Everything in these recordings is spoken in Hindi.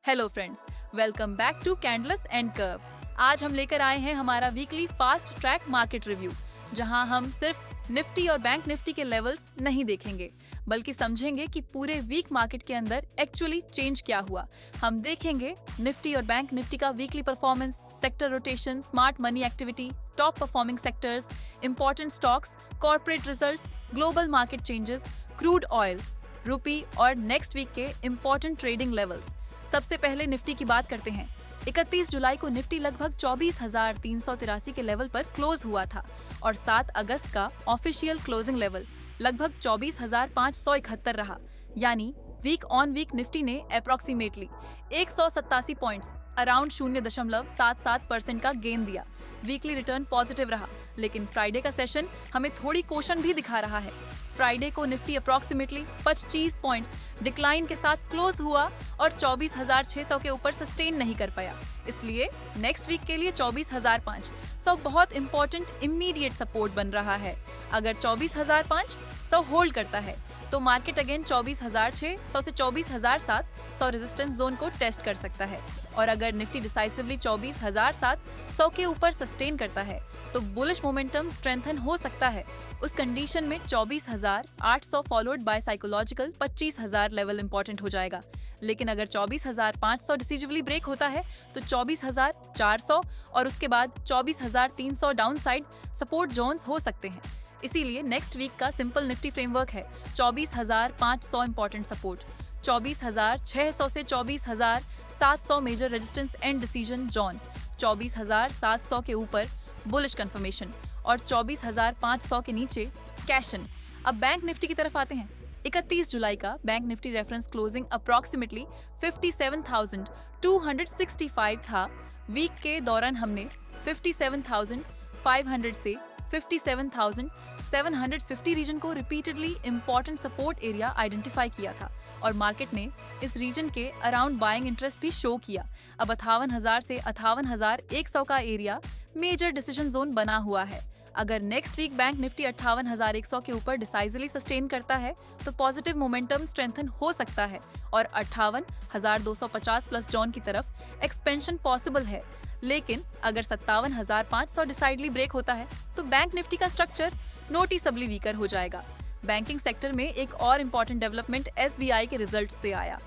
Hello friends, welcome back to Candles and Curve. आज हम लेकर आए हैं हमारा weekly fast track market review, जहां हम सिर्फ निफ्टी और बैंक निफ्टी के लेवल्स नहीं देखेंगे, बल्कि समझेंगे कि पूरे वीक मार्केट के अंदर एक्चुअली चेंज क्या हुआ। हम देखेंगे निफ्टी और बैंक निफ्टी का weekly performance, sector rotation, smart money activity, top performing sectors, important stocks, corporate results, global market changes, crude oil, rupee और नेक्स्ट वीक के इंपॉर्टेंट ट्रेडिंग लेवल्स। सबसे पहले निफ्टी की बात करते हैं। 31 जुलाई को निफ्टी लगभग 24,383 के लेवल पर क्लोज हुआ था और 7 अगस्त का ऑफिशियल क्लोजिंग लेवल लगभग 24,571 रहा। यानी वीक ऑन वीक निफ्टी ने अप्रोक्सीमेटली 187 पॉइंट्स अराउंड 0.77% का गेन दिया। वीकली रिटर्न पॉजिटिव रहा, लेकिन फ्राइडे का सेशन हमें थोड़ी कॉशन भी दिखा रहा है। फ्राइडे को निफ्टी अप्रोक्सीमेटली 25 पॉइंट्स डिक्लाइन के साथ क्लोज हुआ और 24,600 के ऊपर सस्टेन नहीं कर पाया। इसलिए नेक्स्ट वीक के लिए 24,500 बहुत इंपॉर्टेंट इमीडिएट सपोर्ट बन रहा है। अगर 24,500 होल्ड करता है तो मार्केट अगेन 24,600 से 24,700 रेजिस्टेंस जोन को टेस्ट कर सकता है। और अगर निफ्टी डिसाइसिवली 24,700 के ऊपर सस्टेन करता है तो बुलिश मोमेंटम स्ट्रेंथन हो सकता है। उस कंडीशन में 24,800 followed by psychological 25,000 level important हो जाएगा। लेकिन अगर 24,500 डिसिजिवली ब्रेक होता है तो 24,400 और उसके बाद 24,300 डाउनसाइड सपोर्ट जोन्स हो सकते हैं। इसीलिए नेक्स्ट वीक का सिंपल निफ्टी फ्रेमवर्क है 24,500 इंपॉर्टेंट सपोर्ट, 24,600 से 24,700 major resistance and decision zone, 24,700 के ऊपर बुलिश कंफर्मेशन और 24,500 के नीचे कैश इन। अब बैंक निफ्टी की तरफ आते हैं। 31 जुलाई का bank Nifty reference closing approximately 57,265 था। वीक के दौरान हमने 57,500 से 57,750 रीजन को repeatedly important support area identify किया था और मार्केट ने इस रीजन के अराउंड बाइंग इंटरेस्ट भी शो किया। अब 58,000 से 58,100 का एरिया मेजर डिसीजन जोन बना हुआ है। अगर नेक्स्ट वीक बैंक निफ्टी 58,100 के ऊपर डिसाइजली सस्टेन करता है तो पॉजिटिव मोमेंटम स्ट्रेंथन हो सकता है और 58,250 प्लस जोन की तरफ एक्सपेंशन पॉसिबल है। लेकिन अगर 57,500 डिसाइडली ब्रेक होता है तो बैंक निफ्टी का स्ट्रक्चर नोटिसबली वीकर हो जाएगा। बैंकिंग सेक्टर में एक और इम्पॉर्टेंट डेवलपमेंट SBI के रिजल्ट से आया।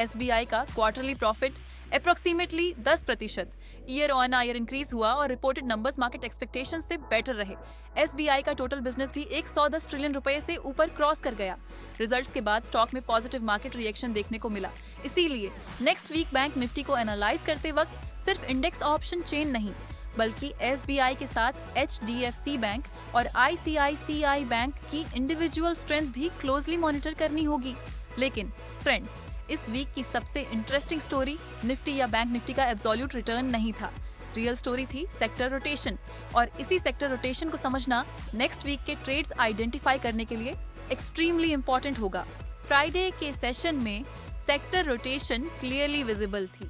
SBI का quarterly profit approximately 10% year on year increase हुआ और रिपोर्टेड नंबर्स मार्केट एक्सपेक्टेशंस से बेटर रहे। SBI का टोटल बिजनेस भी 110 ट्रिलियन रुपए से ऊपर क्रॉस कर गया। रिजल्ट्स के बाद स्टॉक में पॉजिटिव मार्केट रिएक्शन देखने को मिला। इसीलिए नेक्स्ट वीक बैंक निफ्टी को एनालाइज करते वक्त सिर्फ इंडेक्स ऑप्शन चेन नहीं, बल्कि SBI के साथ HDFC बैंक और ICICI बैंक की इंडिविजुअल स्ट्रेंथ भी क्लोजली मॉनिटर करनी होगी। लेकिन फ्रेंड्स, इस वीक की सबसे इंटरेस्टिंग स्टोरी निफ्टी या बैंक निफ्टी का एब्सोल्यूट रिटर्न नहीं था। रियल स्टोरी थी सेक्टर रोटेशन, और इसी सेक्टर रोटेशन को समझना नेक्स्ट वीक के ट्रेड्स आइडेंटिफाई करने के लिए एक्सट्रीमली इंपॉर्टेंट होगा। फ्राइडे के सेशन में सेक्टर रोटेशन क्लियरली विजिबल थी।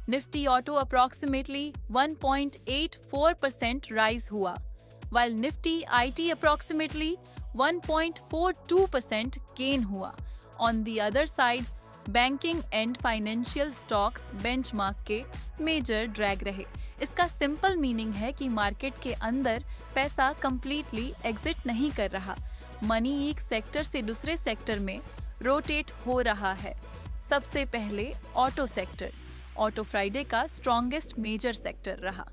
निफ्टी ऑटो अप्रोक्सीमेटली 1.84% राइज हुआ, while Nifty IT approximately 1.42% gain हुआ। On the other side banking and financial stocks benchmark के मेजर ड्रैग रहे। इसका सिंपल मीनिंग है कि मार्केट के अंदर पैसा कंप्लीटली एग्जिट नहीं कर रहा, मनी एक सेक्टर से दूसरे सेक्टर में रोटेट हो रहा है। सबसे पहले ऑटो सेक्टर। ऑटो फ्राइडे का स्ट्रॉन्गेस्ट मेजर सेक्टर रहा।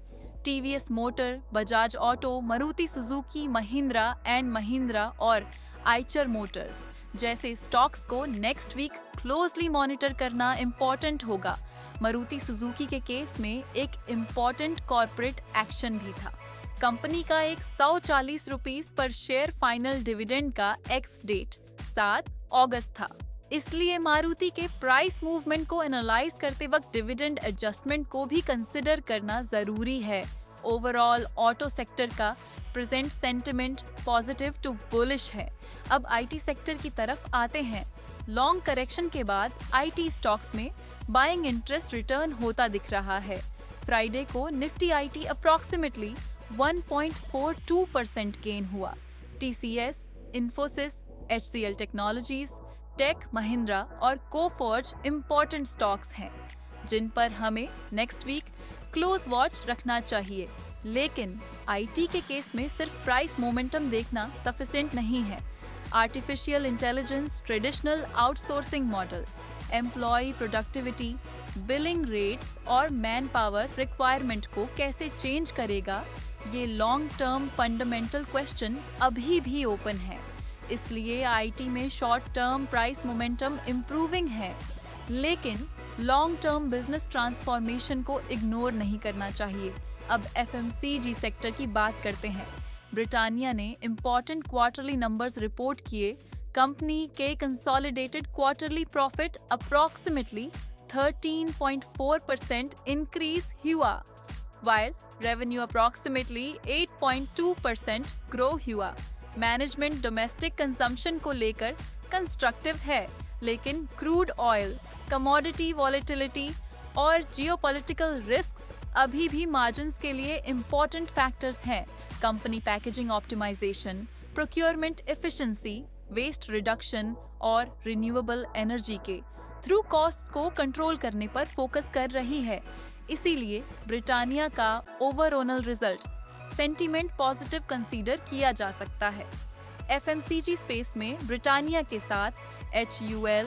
TVS motor, Bajaj auto, Maruti Suzuki, Mahindra and Mahindra और आइचर मोटर्स जैसे स्टॉक्स को नेक्स्ट वीक क्लोजली मॉनिटर करना इम्पोर्टेंट होगा। मारुति सुजुकी के केस में एक इम्पोर्टेंट कॉर्पोरेट एक्शन भी था। कंपनी का एक 140 रुपीस पर शेयर फाइनल डिविडेंड का एक्स डेट 7 अगस्त था। इसलिए मारुति के प्राइस मूवमेंट को एनालाइज करते वक्त डिविडेंड एडजस्टमेंट को भी कंसिडर करना जरूरी है। ओवरऑल ऑटो सेक्टर का present sentiment positive to bullish है। अब IT सेक्टर की तरफ आते हैं। लॉन्ग करेक्शन के बाद IT स्टॉक्स में बाइंग इंटरेस्ट रिटर्न होता दिख रहा है। फ्राइडे को निफ्टी IT अप्रोक्सीमेटली 1.42% गेन हुआ। TCS, Infosys, HCL technologies, Tech Mahindra और कोफोर्ज इंपॉर्टेंट स्टॉक्स हैं। जिन पर हमें नेक्स्ट वीक क्लोज वॉच रखना चाहिए। लेकिन आईटी के केस में सिर्फ प्राइस मोमेंटम देखना सफिशिएंट नहीं है। Artificial intelligence, traditional outsourcing model, employ productivity, billing rates और मैन पावर रिक्वायरमेंट को कैसे चेंज करेगा, ये लॉन्ग टर्म फंडामेंटल क्वेश्चन अभी भी ओपन है। इसलिए आईटी में short term price momentum improving है, लेकिन लॉन्ग टर्म बिजनेस ट्रांसफॉर्मेशन को इग्नोर नहीं करना चाहिए। अब एफएमसीजी सेक्टर की बात करते हैं। ब्रिटानिया ने इम्पोर्टेंट क्वार्टरली नंबर्स रिपोर्ट किए। कंपनी के consolidated quarterly profit approximately 13.4% increase हुआ, while revenue approximately 8.2% ग्रो हुआ। मैनेजमेंट डोमेस्टिक कंजम्पशन को लेकर कंस्ट्रक्टिव है, लेकिन क्रूड ऑयल, कमोडिटी वॉलेटिलिटी और जियोपॉलिटिकल रिस्क्स अभी भी मार्जिन्स के लिए इम्पोर्टेंट फैक्टर्स हैं। Company packaging optimisation, procurement efficiency, waste reduction और रिन्यूएबल एनर्जी के थ्रू कॉस्ट्स को कंट्रोल करने पर फोकस कर रही है। इसीलिए ब्रिटानिया का overall result sentiment positive consider किया जा सकता है। एफएमसीजी स्पेस में ब्रिटानिया के साथ HUL,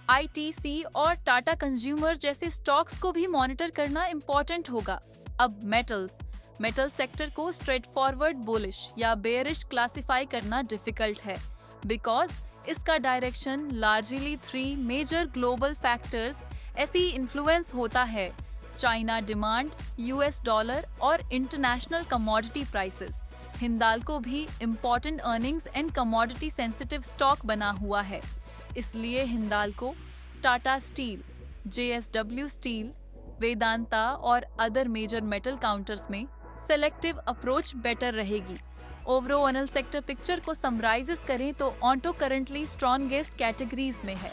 ITC और टाटा कंज्यूमर जैसे स्टॉक्स को भी मॉनिटर करना इम्पोर्टेंट होगा। अब मेटल सेक्टर को स्ट्रेट फॉरवर्ड बुलिश या बेयरिश क्लासिफाई करना डिफिकल्ट है, बिकॉज इसका direction largely 3 major global factors ऐसी इन्फ्लुएंस होता है: चाइना डिमांड, US डॉलर और इंटरनेशनल कमोडिटी प्राइसेस। हिंदाल्को भी important earnings and commodity sensitive stock बना हुआ है, इसलिए Hindalco, Tata steel, JSW steel, Vedanta और अदर मेजर मेटल काउंटर्स में सेलेक्टिव अप्रोच बेटर रहेगी। ओवरऑल सेक्टर पिक्चर को समराइज करें तो ऑटो करंटली स्ट्रॉन्गेस्ट कैटेगरीज में है,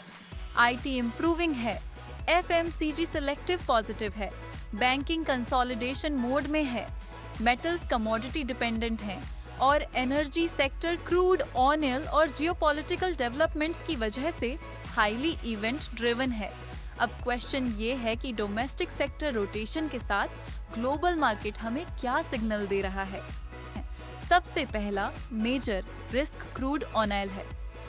आईटी इम्प्रूविंग है, एफएमसीजी सिलेक्टिव पॉजिटिव है, बैंकिंग कंसोलिडेशन मोड में है, मेटल्स कमोडिटी डिपेंडेंट हैं और एनर्जी सेक्टर क्रूड ऑयल और जियोपॉलिटिकल डेवलपमेंट्स की वजह से हाईली इवेंट ड्रिवन है। अब क्वेश्चन ये है कि डोमेस्टिक सेक्टर रोटेशन के साथ ग्लोबल मार्केट हमें क्या सिग्नल दे रहा है। सबसे पहला मेजर रिस्क क्रूड ऑयल है।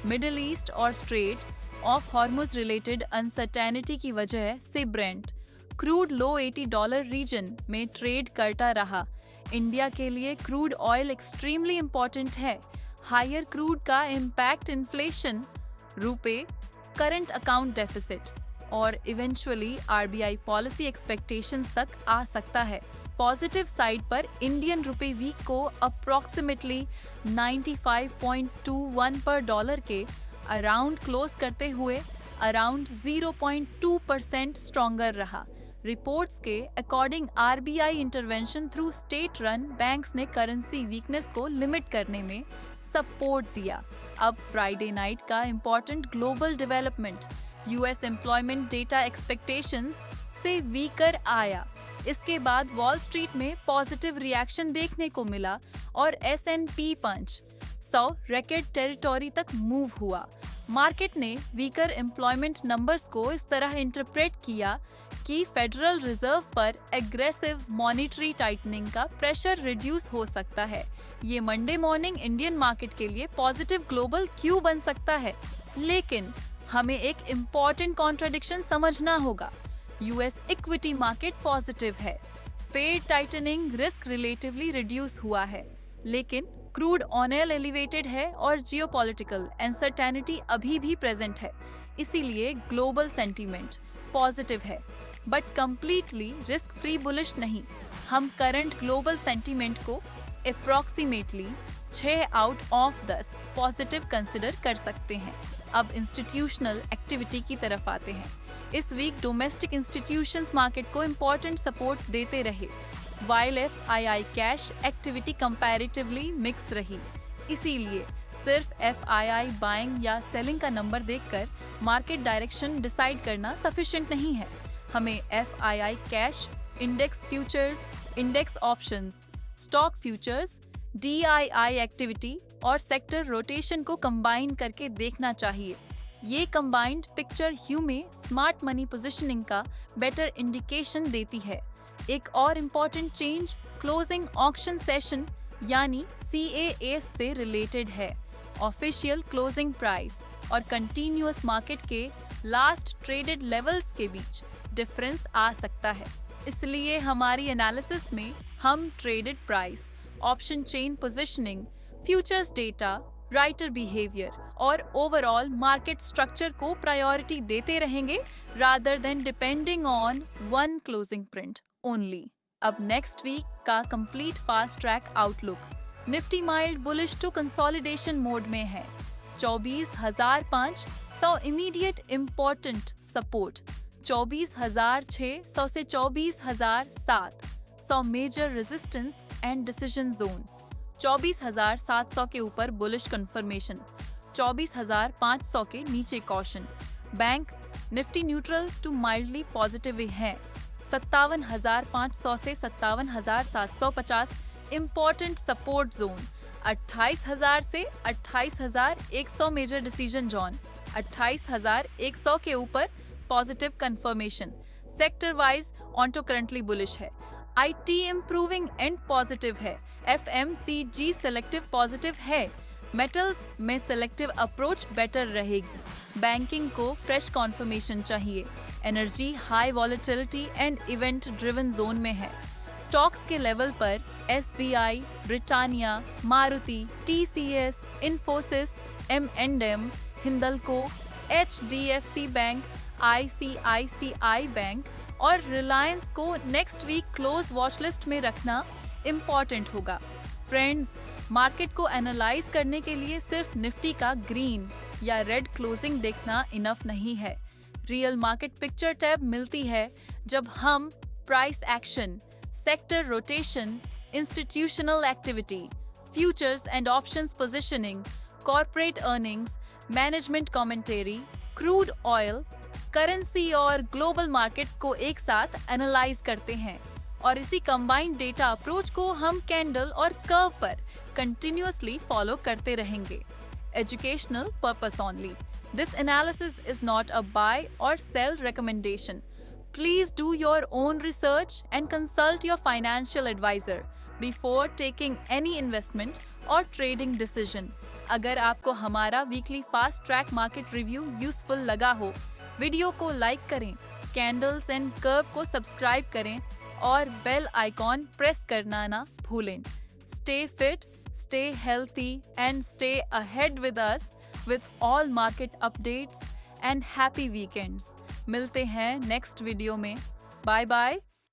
मिडिल ईस्ट और straight of Hormuz related uncertainty की वजह से ब्रेंट क्रूड लो $80 रीजन में ट्रेड करता रहा। इंडिया के लिए क्रूड ऑयल एक्सट्रीमली इम्पोर्टेंट है। हायर क्रूड का इम्पैक्ट इन्फ्लेशन, रुपए, करंट अकाउंट डेफिसिट और इवेंचुअली RBI पॉलिसी एक्सपेक्टेशंस तक आ सकता है। पॉजिटिव साइड पर इंडियन रुपए वीक को अप्रॉक्सिमेटली 95.21 पर डॉलर के अराउंड क्लोज करते हुए अराउंड 0.2% स्ट्रॉन्गर रहा। रिपोर्ट्स के according RBI intervention through state run banks ने करेंसी वीकनेस को लिमिट करने में सपोर्ट दिया। अब फ्राइडे नाइट का important global development, US employment data expectations से वीकर आया। इसके बाद वॉल स्ट्रीट में पॉजिटिव रिएक्शन देखने को मिला और S&P 500 रिकॉर्ड टेरिटोरी तक मूव हुआ। मार्केट ने वीकर एम्प्लॉयमेंट नंबर्स को इस तरह इंटरप्रेट किया कि फेडरल रिजर्व पर एग्रेसिव मॉनेटरी टाइटनिंग का प्रेशर रिड्यूस हो सकता है। ये मंडे मॉर्निंग इंडियन मार्केट के लिए पॉजिटिव ग्लोबल क्यू बन सकता है, लेकिन हमें एक इम्पॉर्टेंट कॉन्ट्राडिक्शन समझना होगा। US इक्विटी मार्केट पॉजिटिव है, Fed tightening risk relatively reduce हुआ है, लेकिन क्रूड ऑयल एलिवेटेड है और जियोपॉलिटिकल अनसर्टेनिटी अभी भी प्रेजेंट है। इसीलिए ग्लोबल सेंटीमेंट पॉजिटिव है, but completely risk free bullish नहीं। हम करंट ग्लोबल सेंटीमेंट को approximately 6 out of 10 positive consider कर सकते हैं। अब इंस्टीट्यूशनल एक्टिविटी की तरफ आते हैं। इस वीक डोमेस्टिक इंस्टीट्यूशंस मार्केट को इम्पोर्टेंट सपोर्ट देते रहे, while FII cash activity comparatively mix रही। इसीलिए सिर्फ FII बाइंग या सेलिंग का नंबर देखकर मार्केट डायरेक्शन डिसाइड करना सफिशिएंट नहीं है। हमें FII cash, index futures, index options, stock futures, DII activity और सेक्टर रोटेशन को कंबाइन करके देखना चाहिए। ये कंबाइंड पिक्चर ह्यू में स्मार्ट मनी पोजीशनिंग का बेटर इंडिकेशन देती है। एक और important change closing auction session यानी CAS से रिलेटेड है। ऑफिशियल क्लोजिंग प्राइस और कंटिन्यूअस मार्केट के लास्ट ट्रेडेड लेवल्स के बीच डिफरेंस आ सकता है, इसलिए हमारी एनालिसिस में हम traded price, option chain positioning, futures data, writer behaviour और ओवरऑल मार्केट स्ट्रक्चर को प्रायोरिटी देते रहेंगे rather than depending on one closing print only. अब नेक्स्ट वीक का complete fast track outlook. Nifty mild bullish to consolidation mode में है। 24,500 इमीडिएट इम्पोर्टेंट सपोर्ट, 24,600 से 24,700 major resistance and decision zone, 24,700 के ऊपर बुलिश कंफर्मेशन, 24,500 के नीचे caution. Bank Nifty neutral to mildly positive है। 57,500 से 57,750 इम्पोर्टेंट सपोर्ट जोन, 28,000 से 28,100 मेजर डिसीजन जोन, 28,100 के ऊपर positive confirmation. Sector wise auto currently bullish है। IT इम्प्रूविंग एंड पॉजिटिव है। FMCG सेलेक्टिव पॉजिटिव है। मेटल्स में सेलेक्टिव अप्रोच बेटर रहेगी। बैंकिंग को फ्रेश कॉन्फर्मेशन चाहिए। Energy high volatility and event driven zone में है। स्टॉक्स के लेवल पर SBI, Britannia, Maruti, TCS, Infosys, M&M, Hindalco, HDFC bank, ICICI bank और रिलायंस को next week close watch list में रखना इम्पॉर्टेंट होगा। फ्रेंड्स, मार्केट को एनालाइज करने के लिए सिर्फ निफ्टी का ग्रीन या रेड क्लोजिंग देखना इनफ नहीं है। रियल मार्केट पिक्चर टैब मिलती है जब हम price action, sector rotation, institutional activity, futures and options positioning, corporate earnings, management commentary, crude oil, currency और ग्लोबल मार्केट्स को एक साथ एनालाइज करते हैं और इसी कंबाइंड डेटा अप्रोच को हम कैंडल और कर्व पर कंटिन्यूअसली फॉलो करते रहेंगे। Educational purpose only. This analysis is not a buy or sell recommendation. Please do your own research and consult your financial advisor before taking any investment or trading decision. अगर आपको हमारा weekly fast track market review useful लगा हो, वीडियो को लाइक करें, कैंडल्स एंड कर्व को सब्सक्राइब करें और बेल आइकॉन प्रेस करना ना भूलें। Stay fit, stay healthy and stay ahead with us with all market updates and happy weekends. मिलते हैं नेक्स्ट वीडियो में। Bye bye.